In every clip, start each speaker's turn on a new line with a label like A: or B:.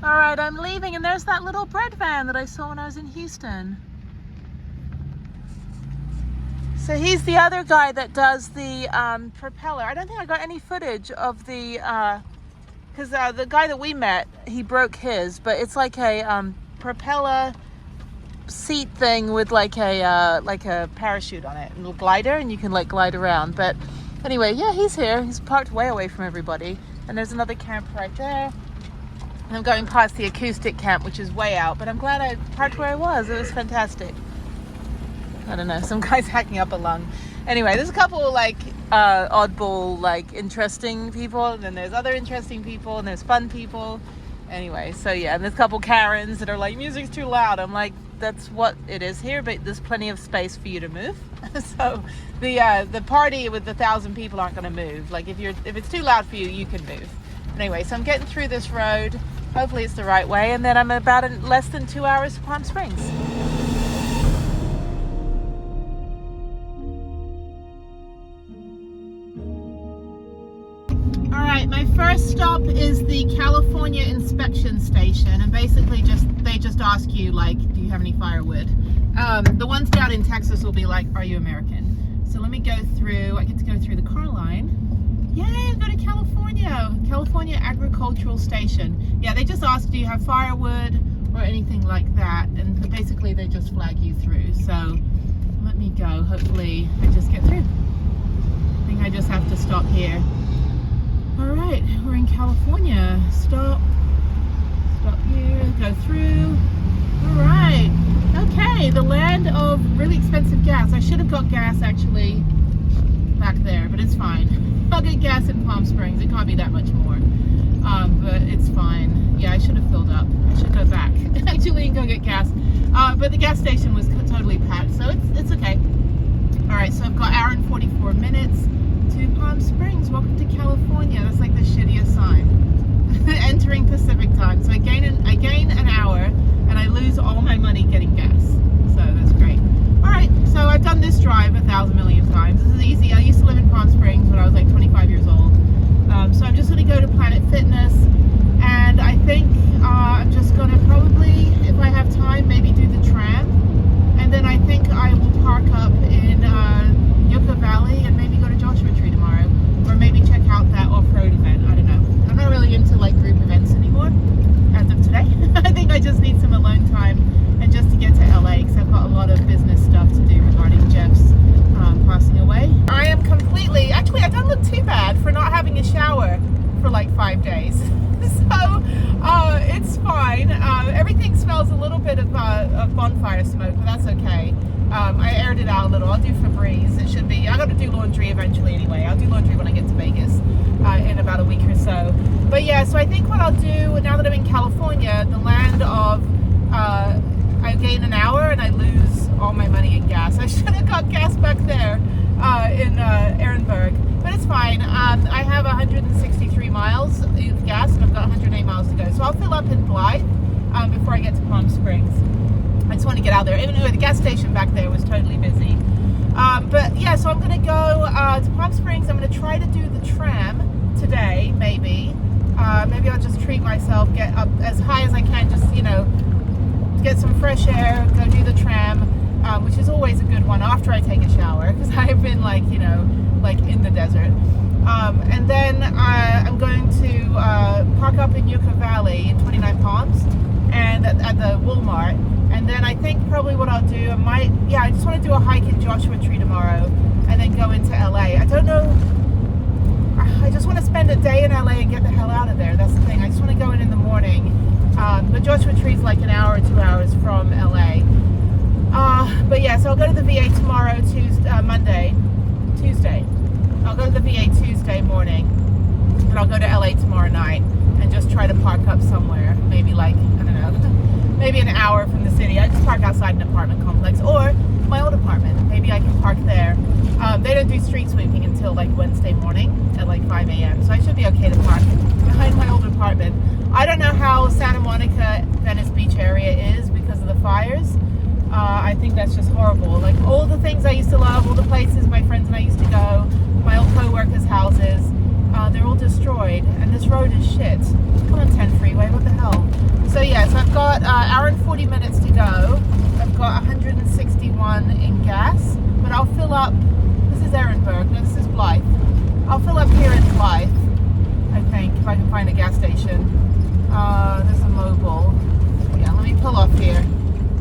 A: All right, I'm leaving, and there's that little bread van that I saw when I was in Houston. So he's the other guy that does the propeller. I don't think I got any footage of the, because the guy that we met, he broke his, but it's like a propeller seat thing with like a parachute on it, a little glider, and you can like glide around. But anyway, yeah, he's here. He's parked way away from everybody, and there's another camp right there. I'm going past the acoustic camp, which is way out, but I'm glad I parked where I was. It was fantastic. I don't know, some guy's hacking up a lung. Anyway, there's a couple like oddball, like interesting people, and then there's other interesting people, and there's fun people. Anyway, so yeah, and there's a couple Karens that are like, music's too loud. I'm like, that's what it is here, but there's plenty of space for you to move. So the party with 1,000 people aren't going to move. Like if it's too loud for you, you can move. Anyway, so I'm getting through this road. Hopefully it's the right way, and then I'm about less than 2 hours to Palm Springs. All right, my first stop is the California inspection station, and basically they just ask you like, do you have any firewood? The ones down in Texas will be like, are you American? So let me go through. I get to go through the car line. Yay, go to California Agricultural Station. Yeah, they just ask, do you have firewood or anything like that? And basically they just flag you through. So let me go. Hopefully I just get through. I think I just have to stop here. All right, we're in California. Stop here, go through. All right, okay, the land of really expensive gas. I should have got gas actually back there, but it's fine. I'll get gas in Palm Springs. It can't be that much more, but it's fine. Yeah, I should have filled up. I should go back actually and go get gas. But the gas station was totally packed, so it's okay. All right, so I've got 1 hour and 44 minutes to Palm Springs. Welcome to California. That's like the shittiest sign. Entering Pacific time. So I gain an hour, and I lose all my money getting gas. So that's great. All right, so I've done this drive 1,000 million times. This is easy. I used to live in Palm Springs when I was like 25 years old. So I'm just going to go to Planet Fitness, and I think I'm just going to probably, if I have time, maybe do the tram, and then I think I will park up in Yucca Valley and maybe go to Joshua Tree tomorrow, or maybe check out that off-road event. I don't know. I'm not really into like group events anymore as of today. I think I just need some alone time, and just to get to LA, because I've got a lot of business stuff to do regarding Jeff's passing away. I am completely, actually I don't look too bad for not having a shower for like 5 days. So it's fine. Everything smells a little bit of bonfire smoke, but that's okay. I aired it out a little. I'll do Febreze. It should be, I got to do laundry eventually anyway. I'll do laundry when I get to Vegas in about a week or so. But yeah, so I think what I'll do now that I'm in California, the land of I gain an hour and I lose all my money in gas. I should have got gas back there in Ehrenberg, but it's fine. I have 163 miles of gas, and I've got 108 miles to go. So I'll fill up in Blythe before I get to Palm Springs. I just want to get out there. Even though the gas station back there was totally busy. But yeah, so I'm going to go to Palm Springs. I'm going to try to do the tram today, maybe. Maybe I'll just treat myself, get up as high as I can, just, you know, get some fresh air, go do the tram, which is always a good one after I take a shower, because I've been like, you know, like in the desert. And then I'm going to park up in Yucca Valley in 29 Palms and at the Walmart. And then I think probably what I'll do, I just want to do a hike in Joshua Tree tomorrow and then go into LA. I don't know, I just want to spend a day in LA and get the hell out of there. That's the thing. I just want to go in the morning. But Joshua Tree is like 1 hour or 2 hours from LA. But yeah, so I'll go to the VA tomorrow, Tuesday. I'll go to the VA Tuesday morning, and I'll go to LA tomorrow night and just try to park up somewhere, maybe like, I don't know, maybe an hour from the city. I just park outside an apartment complex or my old apartment. Maybe I can park there. They don't do street sweeping until like Wednesday morning at like 5 a.m. So I should be okay to park behind my old apartment. I don't know how Santa Monica, Venice Beach area is because of the fires. I think that's just horrible. Like all the things I used to love, all the places my friends and I used to go, my old co-workers' houses, they're all destroyed, and this road is shit. Come on, 10 freeway, what the hell? So yeah, so I've got hour and 40 minutes to go. I've got 161 in gas, but I'll fill up. This is Ehrenberg, no, this is Blythe. I'll fill up here in Blythe, I think, if I can find a gas station. There's a mobile. Yeah, let me pull off here.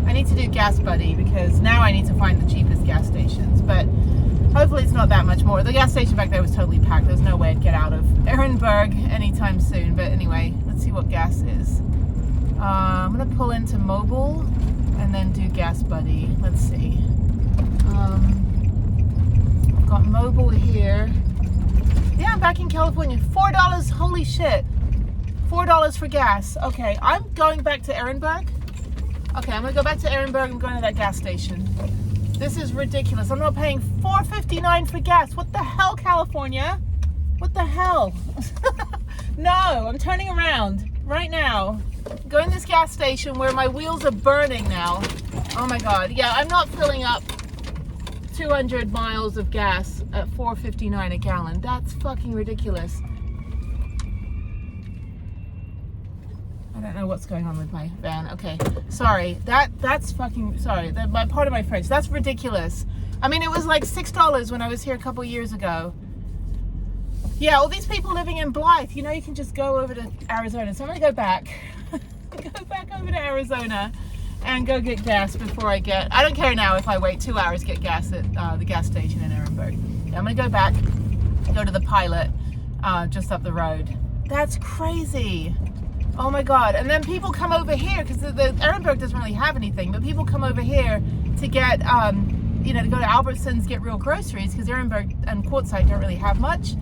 A: I need to do Gas Buddy because now I need to find the cheapest gas stations, but hopefully it's not that much more. The gas station back there was totally packed. There's no way I'd get out of Ehrenberg anytime soon, but anyway, let's see what gas is. I'm gonna pull into Mobile and then do Gas Buddy. Let's see. I've got Mobile here. Yeah, I'm back in California. $4, holy shit. $4 for gas. Okay, I'm going back to Ehrenberg. Okay, I'm gonna go back to Ehrenberg. I'm going to that gas station. This is ridiculous. I'm not paying $4.59 for gas. What the hell, California? What the hell? No, I'm turning around right now. Going to this gas station where my wheels are burning now. Oh my God. Yeah, I'm not filling up 200 miles of gas at $4.59 a gallon. That's fucking ridiculous. I don't know what's going on with my van. Okay, sorry. That's fucking, sorry. My part of my French. That's ridiculous. I mean, it was like $6 when I was here a couple years ago. Yeah, all these people living in Blythe, you know, you can just go over to Arizona. So I'm gonna go back. Go back over to Arizona and go get gas before I don't care now if I wait 2 hours to get gas at the gas station in Ehrenberg. Yeah, I'm gonna go back, go to the Pilot just up the road. That's crazy. Oh my God. And then people come over here because the Ehrenberg doesn't really have anything, but people come over here to get, you know, to go to Albertsons, get real groceries because Ehrenberg and Quartzsite don't really have much.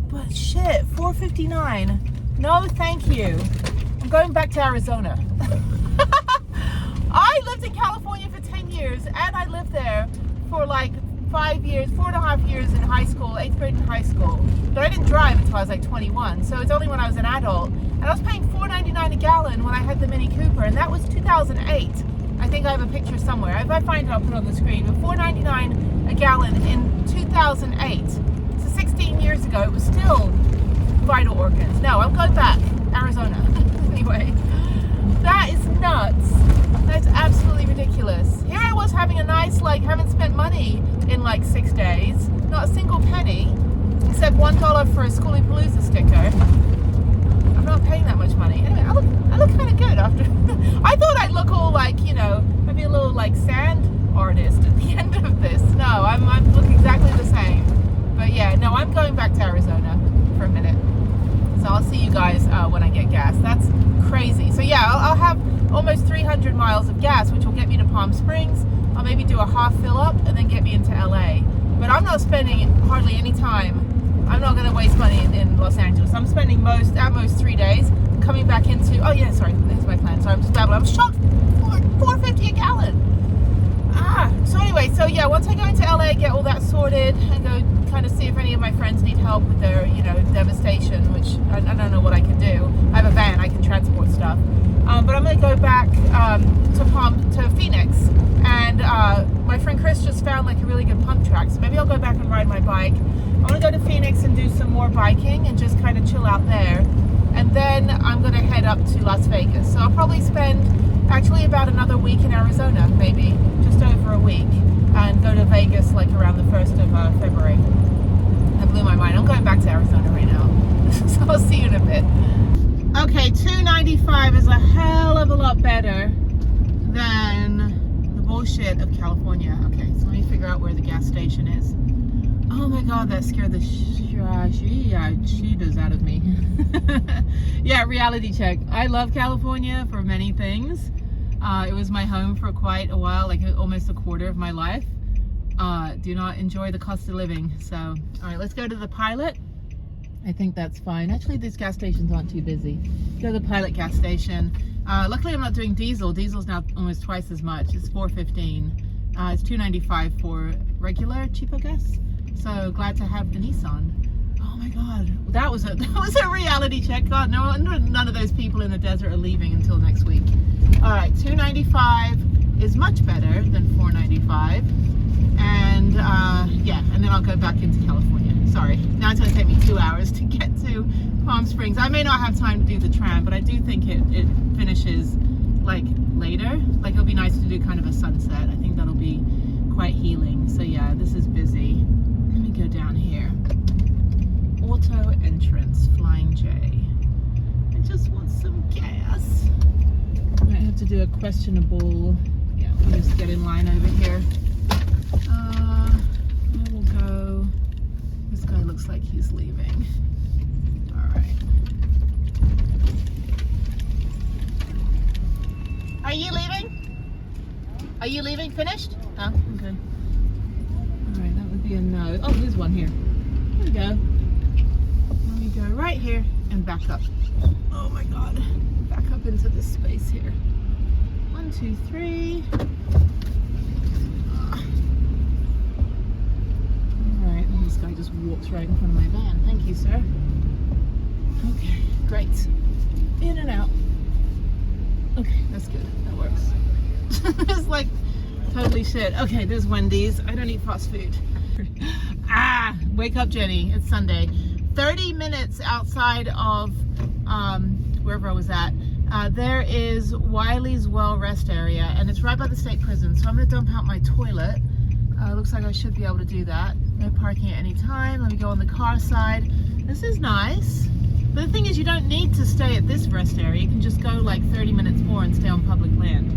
A: But shit, $4.59. No, thank you. I'm going back to Arizona. I lived in California for 10 years and I lived there for like 5 years, 4.5 years in high school, 8th grade in high school. But I didn't drive until I was like 21. So it's only when I was an adult. And I was paying $4.99 a gallon when I had the Mini Cooper, and that was 2008. I think I have a picture somewhere. If I find it, I'll put it on the screen. But $4.99 a gallon in 2008. So 16 years ago, it was still vital organs. No, I'm going back. Arizona. Anyway, that is nuts. That's absolutely ridiculous. Here I was having a nice, like, haven't spent money in like 6 days. Not a single penny, except $1 for a SKOOLIEPALOOZA sticker. I'm not paying that much money. Anyway, I look kind of good after. I thought I'd look all like, you know, maybe a little like sand artist at the end of this. No, I look exactly the same. But yeah, no, I'm going back to Arizona for a minute. So I'll see you guys when I get gas. That's crazy. So yeah, I'll have almost 300 miles of gas, which will get me to Palm Springs. I'll maybe do a half fill up and then get me into LA. But I'm not spending hardly any time. I'm not going to waste money in Los Angeles. I'm spending at most 3 days coming back into, oh yeah, sorry, there's my plan. Sorry, I'm just babbling. I'm shocked. $4.50 a gallon. So anyway, so yeah, once I go into LA, get all that sorted and go kind of see if any of my friends need help with their, you know, devastation, which I don't know what I can do. I have a van, I can transport stuff. But I'm going to go back to Phoenix, and my friend Chris just found like a really good pump track, so maybe I'll go back and ride my bike. I want to go to Phoenix and do some more biking and just kind of chill out there, and then I'm going to head up to Las Vegas. So I'll probably spend actually about another week in Arizona, maybe just over a week, and go to Vegas like around the 1st of February. That blew my mind. I'm going back to Arizona right now. So I'll see you in a bit. Okay, $2.95 is a hell of a lot better than the bullshit of California. Okay, so let me figure out where the gas station is. Oh my God, that scared the cheetahs out of me. Yeah, reality check. I love California for many things. It was my home for quite a while, like almost a quarter of my life. Do not enjoy the cost of living. So, all right, let's go to the Pilot. I think that's fine. Actually, these gas stations aren't too busy. Go to the Pilot gas station. Luckily, I'm not doing diesel. Diesel's now almost twice as much. It's $4.15. It's $2.95 for regular, cheaper gas. So glad to have the Nissan. Oh my God, that was a reality check. God, no, none of those people in the desert are leaving until next week. All right, $2.95 is much better than $4.95, and yeah, and then I'll go back into California. Sorry, now it's going to take me 2 hours to get to Palm Springs. I may not have time to do the tram, but I do think it finishes like later. Like it'll be nice to do kind of a sunset. I think that'll be quite healing. So yeah, this is busy. Let me go down here. Auto entrance, Flying J. I just want some gas. I might have to do a questionable. Yeah, we'll just get in line over here. I will go. This guy looks like he's leaving. All right. Are you leaving? Are you leaving? Finished? Oh, okay. All right, that would be a no. Oh, there's one here. There we go. Let me go right here and back up. Oh my God. Back up into this space here. 1, 2, 3. Alright, this guy just walks right in front of my van. Thank you, sir. Okay, great. In and out. Okay, that's good. That works. It's like totally shit. Okay, there's Wendy's. I don't eat fast food. Wake up, Jenny. It's Sunday. 30 minutes outside of wherever I was at, there is Wiley's Well Rest Area, and it's right by the state prison. So I'm going to dump out my toilet. Looks like I should be able to do that. No parking at any time. Let me go on the car side. This is nice. But the thing is, you don't need to stay at this rest area. You can just go like 30 minutes more and stay on public land.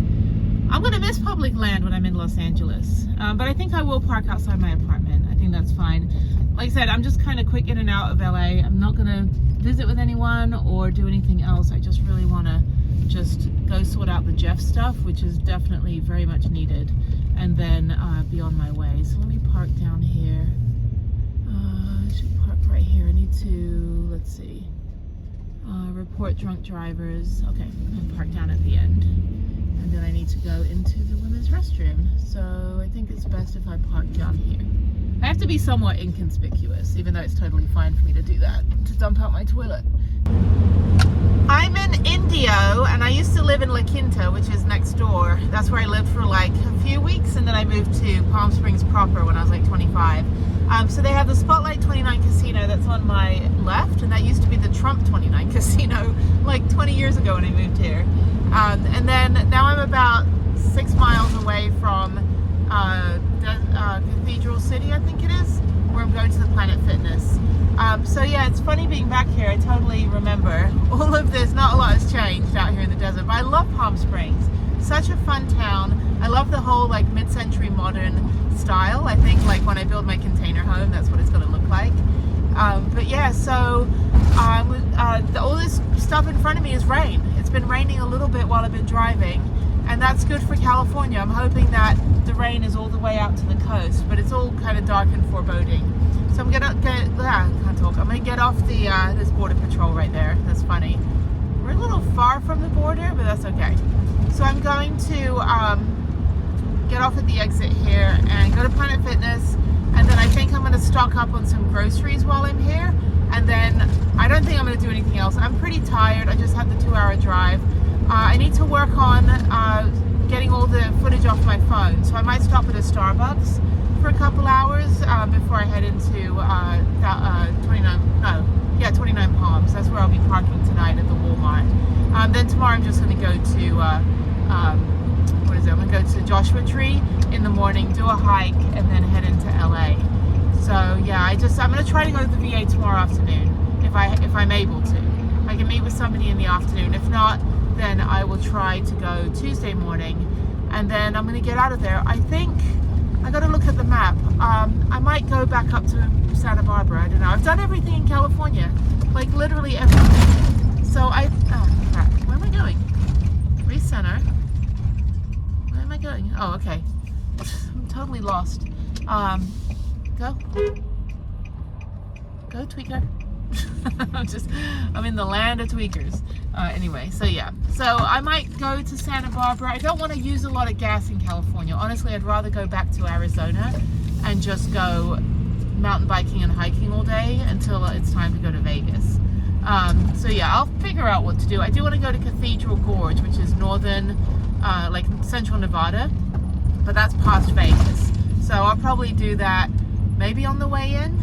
A: I'm going to miss public land when I'm in Los Angeles. But I think I will park outside my apartment. I think that's fine. Like I said, I'm just kind of quick in and out of LA. I'm not going to visit with anyone or do anything else. I just really want to just go sort out the Jeff stuff, which is definitely very much needed, and then be on my way. So let me park down here. I should park right here. I need to, let's see, report drunk drivers. Okay, and park down at the end. And then I need to go into the women's restroom. So I think it's best if I park down here. I have to be somewhat inconspicuous, even though it's totally fine for me to do that, to dump out my toilet. I'm in Indio, and I used to live in La Quinta, which is next door. That's where I lived for like a few weeks, and then I moved to Palm Springs proper when I was like 25. So they have the Spotlight 29 casino that's on my left, and that used to be the Trump 29 casino like 20 years ago when I moved here. And then now I'm about 6 miles away from Cathedral City, I think it is, where I'm going to the Planet Fitness. So yeah, it's funny being back here. I totally remember all of this. Not a lot has changed out here in the desert, but I love Palm Springs. Such a fun town. I love the whole like mid-century modern style. I think like when I build my container home, that's what it's going to look like. But yeah, so all this stuff in front of me is rain. It's been raining a little bit while I've been driving, and that's good for California. I'm hoping that the rain is all the way out to the coast, but it's all kind of dark and foreboding. So I'm gonna get, I can't talk. I'm gonna get off the this border patrol right there. That's funny. We're a little far from the border, but that's okay. So I'm going to get off at the exit here and go to Planet Fitness, and then I think I'm gonna stock up on some groceries while I'm here, and then I don't think I'm gonna do anything else. I'm pretty tired. I just had the 2-hour drive. I need to work on getting all the footage off my phone, so I might stop at a Starbucks for a couple hours before I head into 29 Palms. That's where I'll be parking tonight at the Walmart. Then tomorrow I'm just going to go to I'm going to go to Joshua Tree in the morning, do a hike, and then head into LA. So yeah, I'm going to try to go to the VA tomorrow afternoon if I'm able to. I can meet with somebody in the afternoon. If not, then I will try to go Tuesday morning, and then I'm going to get out of there. I think I got to look at the map. I might go back up to Santa Barbara. I don't know. I've done everything in California, like literally everything. So oh crap, where am I going? Recenter. totally lost. Go tweaker. I'm in the land of tweakers. Anyway, so yeah, so I might go to Santa Barbara. I don't want to use a lot of gas in California. Honestly, I'd rather go back to Arizona and just go mountain biking and hiking all day until it's time to go to Vegas. So yeah, I'll figure out what to do. I do want to go to Cathedral Gorge, which is northern, like central Nevada, but that's past Vegas. So I'll probably do that maybe on the way in.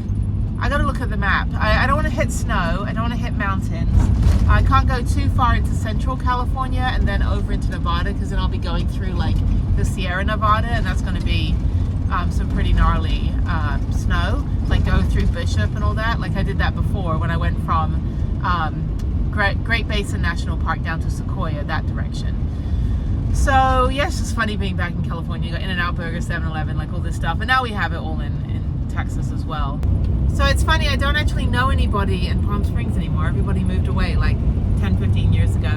A: I gotta look at the map. I don't want to hit snow. I don't want to hit mountains. I can't go too far into central California and then over into Nevada, because then I'll be going through like the Sierra Nevada, and that's going to be some pretty gnarly snow. Like go through Bishop and all that. Like I did that before when I went from Great Basin National Park down to Sequoia, that direction. So yeah, it's just funny being back in California. You got In-N-Out Burger, 7-Eleven, like all this stuff, and now we have it all in Texas as well. So it's funny, I don't actually know anybody in Palm Springs anymore. Everybody moved away like 10-15 years ago.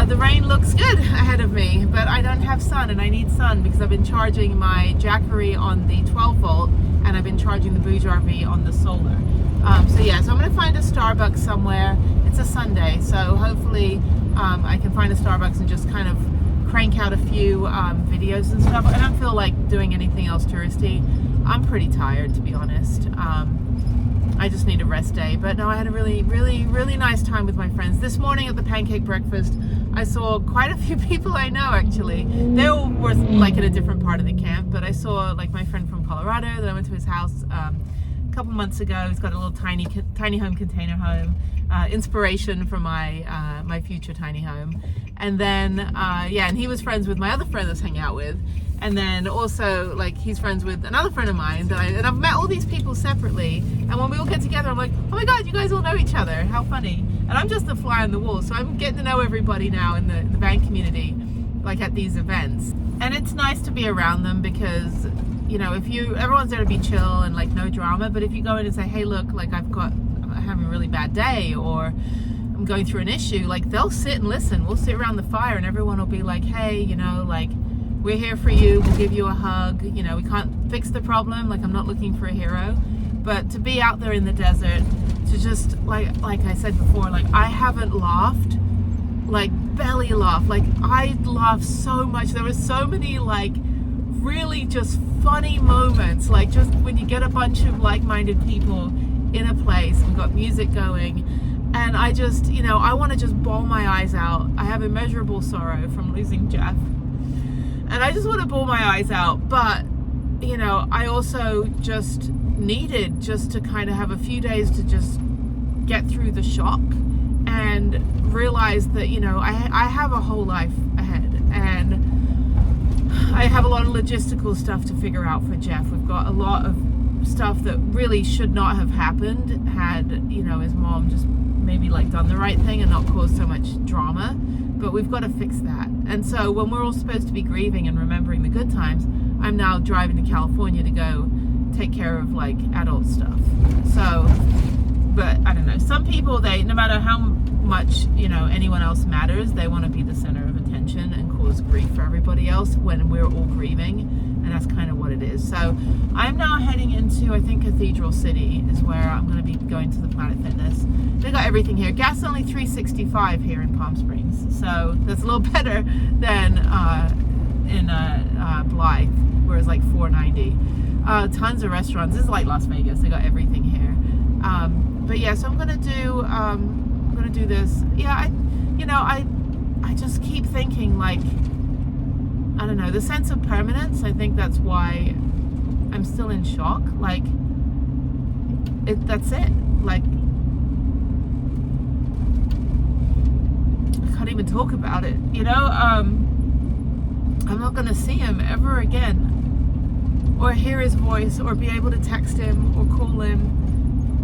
A: The rain looks good ahead of me, but I don't have sun, and I need sun because I've been charging my Jackery on the 12 volt and I've been charging the Bouge RV on the solar. So yeah, so I'm going to find a Starbucks somewhere. It's a Sunday, so hopefully I can find a Starbucks and just kind of crank out a few videos and stuff. I don't feel like doing anything else touristy. I'm pretty tired, to be honest. I just need a rest day. But no, I had a really nice time with my friends. This morning at the pancake breakfast, I saw quite a few people I know, actually. They all were like in a different part of the camp, but I saw like my friend from Colorado that I went to his house a couple months ago. He's got a little tiny home container home. Inspiration for my future tiny home. And then yeah, and he was friends with my other friend that's hanging out with, and then also like he's friends with another friend of mine that and I've met all these people separately, and when we all get together I'm like, oh my god, you guys all know each other, how funny. And I'm just a fly on the wall, so I'm getting to know everybody now in the band community, like at these events. And it's nice to be around them because, you know, everyone's there to be chill and like no drama, but if you go in and say, hey look, like I'm having a really bad day, or I'm going through an issue, like they'll sit and listen. We'll sit around the fire and everyone will be like, hey, you know, like we're here for you, we'll give you a hug. You know, we can't fix the problem, like I'm not looking for a hero, but to be out there in the desert, to just like I said before, like I haven't laughed, like belly laugh, like I laughed so much. There were so many like really just funny moments, like just when you get a bunch of like-minded people in a place and got music going, and I just, you know, I want to just bawl my eyes out. I have immeasurable sorrow from losing Jeff, and I just want to bawl my eyes out. But you know, I also just needed just to kind of have a few days to just get through the shock and realize that, you know, I have a whole life ahead, and I have a lot of logistical stuff to figure out for Jeff. We've got a lot of stuff that really should not have happened had, you know, his mom just maybe like done the right thing and not caused so much drama, but we've got to fix that. And so when we're all supposed to be grieving and remembering the good times, I'm now driving to California to go take care of like adult stuff. So, but I don't know, some people, they, no matter how much, you know, anyone else matters, they want to be the center of attention and cause grief for everybody else when we're all grieving, and that's kind of what it is. So I'm now heading into, I think, Cathedral City is where I'm going to be going to the Planet Fitness. They got everything here. Gas is only $3.65 here in Palm Springs, so that's a little better than in Blythe, where it's like $4.90. Tons of restaurants. This is like Las Vegas. They got everything here. But yeah, so I'm gonna do this. Yeah, I just keep thinking, like, I don't know, the sense of permanence. I think that's why I'm still in shock. Like, that's it. Like, I can't even talk about it. You know, I'm not gonna see him ever again, or hear his voice, or be able to text him or call him.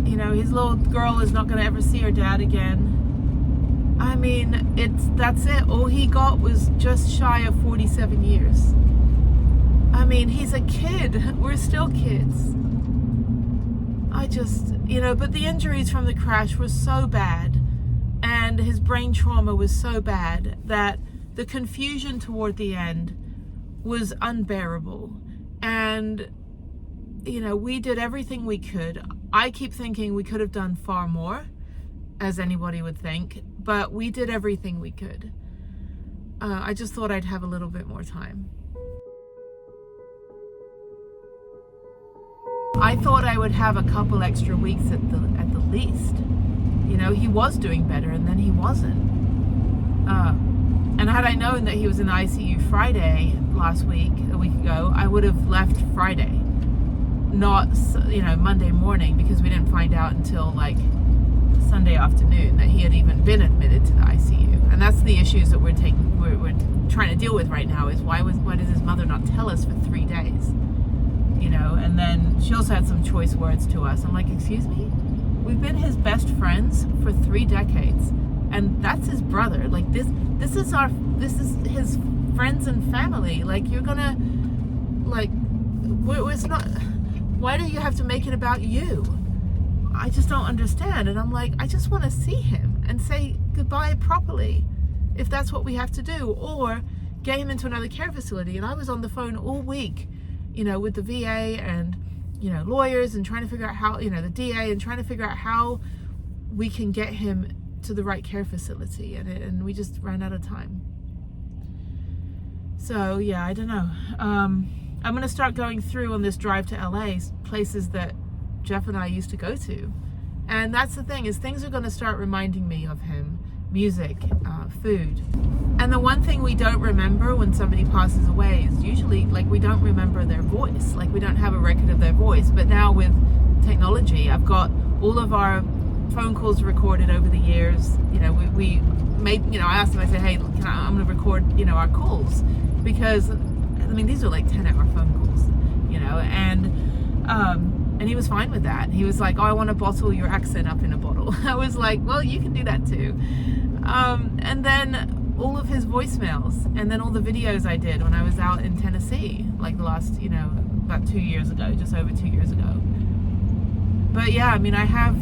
A: You know, his little girl is not going to ever see her dad again. I mean, that's it. All he got was just shy of 47 years. I mean, he's a kid. We're still kids. I just, you know, but the injuries from the crash were so bad, and his brain trauma was so bad that the confusion toward the end was unbearable. And, you know, we did everything we could. I keep thinking we could have done far more, as anybody would think, but we did everything we could. I just thought I'd have a little bit more time. I thought I would have a couple extra weeks at the least. You know, he was doing better and then he wasn't. And had I known that he was in the ICU Friday a week ago, I would have left Friday, not, you know, Monday morning, because we didn't find out until like Sunday afternoon that he had even been admitted to the ICU. And that's the issues that we're trying to deal with right now, is why does his mother not tell us for 3 days? You know, and then she also had some choice words to us. I'm like, excuse me? We've been his best friends for 3 decades, and that's his brother. Like, this is his friends and family. Like, you're gonna, like, it's not, why do you have to make it about you? I just don't understand. And I'm like, I just want to see him and say goodbye properly, if that's what we have to do, or get him into another care facility. And I was on the phone all week, you know, with the VA and, you know, lawyers, and trying to figure out how, you know, the DA, and trying to figure out how we can get him to the right care facility. And we just ran out of time. So yeah, I don't know. I'm going to start going through on this drive to LA places that Jeff and I used to go to. And that's the thing, is things are going to start reminding me of him. Music, food. And the one thing we don't remember when somebody passes away is usually, like, we don't remember their voice. Like, we don't have a record of their voice. But now with technology, I've got all of our phone calls recorded over the years. You know, we made, you know, I asked him, I said, hey, I'm going to record, you know, our calls. Because, I mean, these are like 10-hour phone calls, you know, and he was fine with that. He was like, oh, I want to bottle your accent up in a bottle. I was like, well, you can do that too. And then all of his voicemails, and then all the videos I did when I was out in Tennessee, like the last, you know, about 2 years ago, just over 2 years ago. But yeah, I mean, I have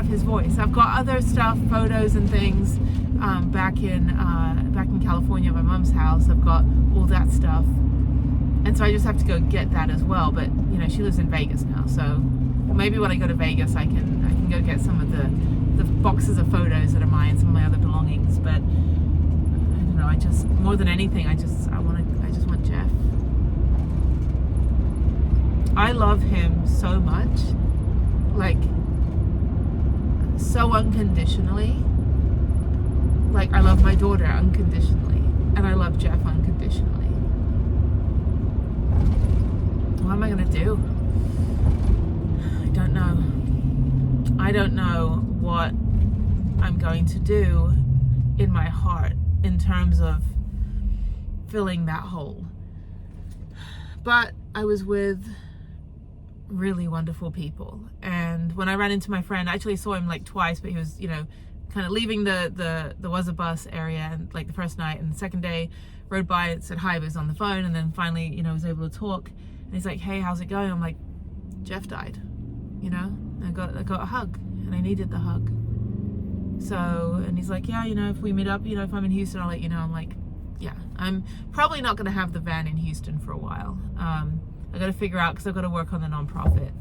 A: his voice. I've got other stuff, photos and things, back in California at my mom's house. I've got all that stuff. And so I just have to go get that as well. But, you know, she lives in Vegas now, so maybe when I go to Vegas, I can go get some of the boxes of photos that are mine, some of my other belongings. But I don't know. I just, more than anything, I just want Jeff. I love him so much, like, so unconditionally. Like, I love my daughter unconditionally, and I love Jeff unconditionally. What am I gonna do? I don't know. I don't know what I'm going to do in my heart in terms of filling that hole. But I was with really wonderful people, and when I ran into my friend, I actually saw him like twice, but he was, you know, kind of leaving the was a bus area, and like the first night, and the second day rode by and said hi, but was on the phone, and then finally, you know, was able to talk. And he's like, hey, how's it going? I'm like, Jeff died, you know? I got a hug, and I needed the hug. So, and he's like, yeah, you know, if we meet up, you know, if I'm in Houston, I'll let you know. I'm like, yeah, I'm probably not going to have the van in Houston for a while. I got to figure out, because I've got to work on the nonprofit.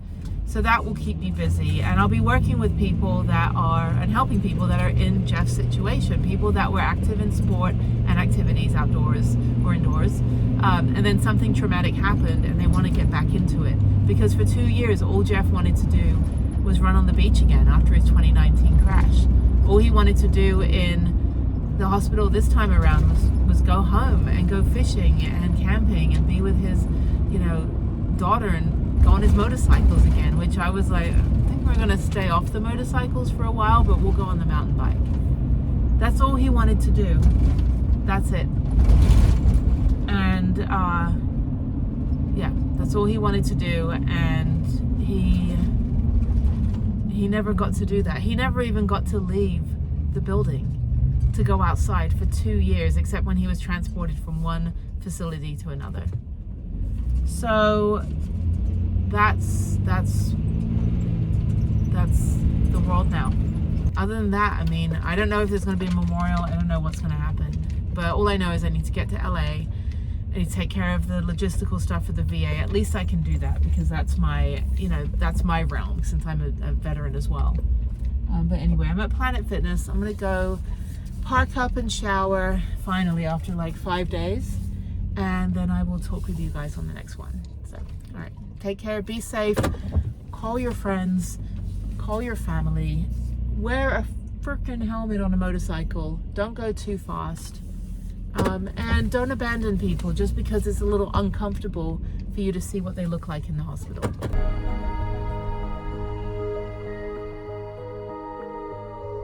A: So that will keep me busy, and I'll be working with people that are, and helping people that are in Jeff's situation, people that were active in sport and activities outdoors or indoors, and then something traumatic happened and they want to get back into it. Because for 2 years, all Jeff wanted to do was run on the beach again after his 2019 crash. All he wanted to do in the hospital this time around was go home and go fishing and camping and be with his, you know, daughter, and go on his motorcycles again, which I was like, I think we're going to stay off the motorcycles for a while, but we'll go on the mountain bike. That's all he wanted to do. That's it. And yeah, that's all he wanted to do, and he never got to do that. He never even got to leave the building to go outside for 2 years, except when he was transported from one facility to another. So that's the world now. Other than that, I mean, I don't know if there's going to be a memorial. I don't know what's going to happen. But all I know is I need to get to LA, I need to take care of the logistical stuff for the VA. At least I can do that because that's my, you know, that's my realm since I'm a veteran as well. But anyway, I'm at Planet Fitness. I'm gonna go park up and shower finally after like 5 days, and then I will talk with you guys on the next one. So, all right, take care, be safe, call your friends, call your family, wear a freaking helmet on a motorcycle, don't go too fast, and don't abandon people just because it's a little uncomfortable for you to see what they look like in the hospital.